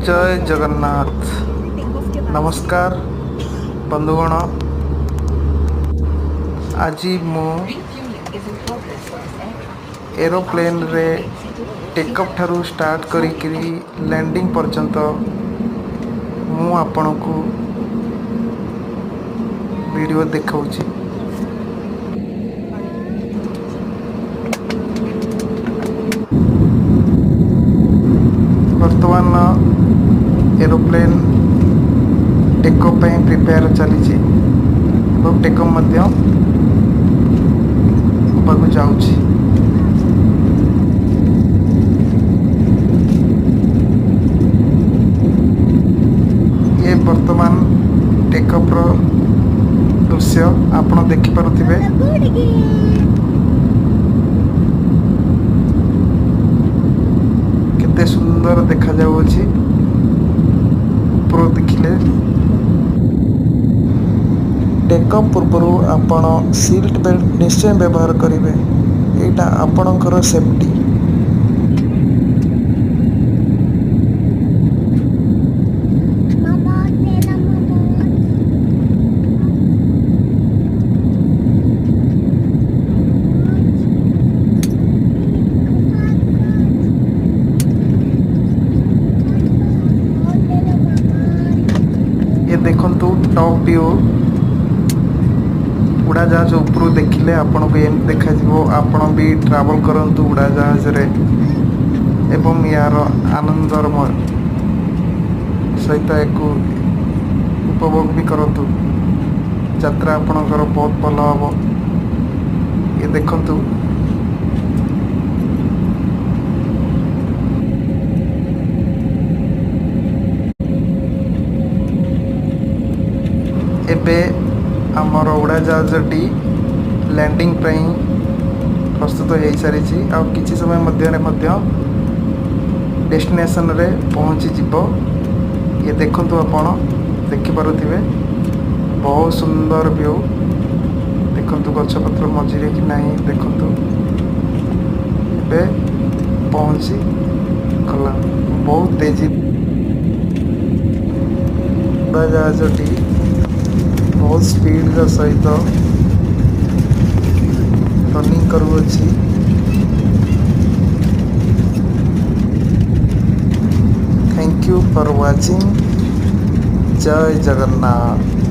जय जगन्नाथ। नमस्कार बंधुगण। आज मु एरोप्लेन रे टेकअप ठारू स्टार्ट करी लैंडिंग पर्यंत मु आपण को वीडियो देखाऊची। वर्तमान एरोप्लेन टेकअप प्रिपेयर चली टेकअप जाऊँगी। ये वर्तमान टेकअप दृश्य आपण देखिपे। केते सुंदर देखा जाउछि ऊपर देखिले। टेकअप पूर्व आपण सीट बेल्ट निश्चय व्यवहार करेंगे, यहाँ आपणकर सेफ्टी। ये देखंतु टॉप व्यू उड़ाजहाज ऊपर देखिले आपन को एम देखा जिवो। आपण भी ट्रैवल करंतु उड़ाजहाज रे एवं यार आनंदर सहित एक उपभोग भी करंतु। यात्रा आपणकर बहुत भल हम। ये देखंतु एबे आमर उड़ाजहाजटी लैंडिंग प्रस्तुत हो सारी किसी समय मध्य डेस्टिनेशन रे पहुँची जीव। ये देखंतु आपण देखिपे बहुत सुंदर व्यू। देखंतु गछपत्र मझिरे कि नहीं देखंतु एबे पहुँची गला बहुत तेजी। उड़ाजहाजटी बहुत स्पीड सहित रनिंग करुछि। Thank you for watching. जय जगन्नाथ।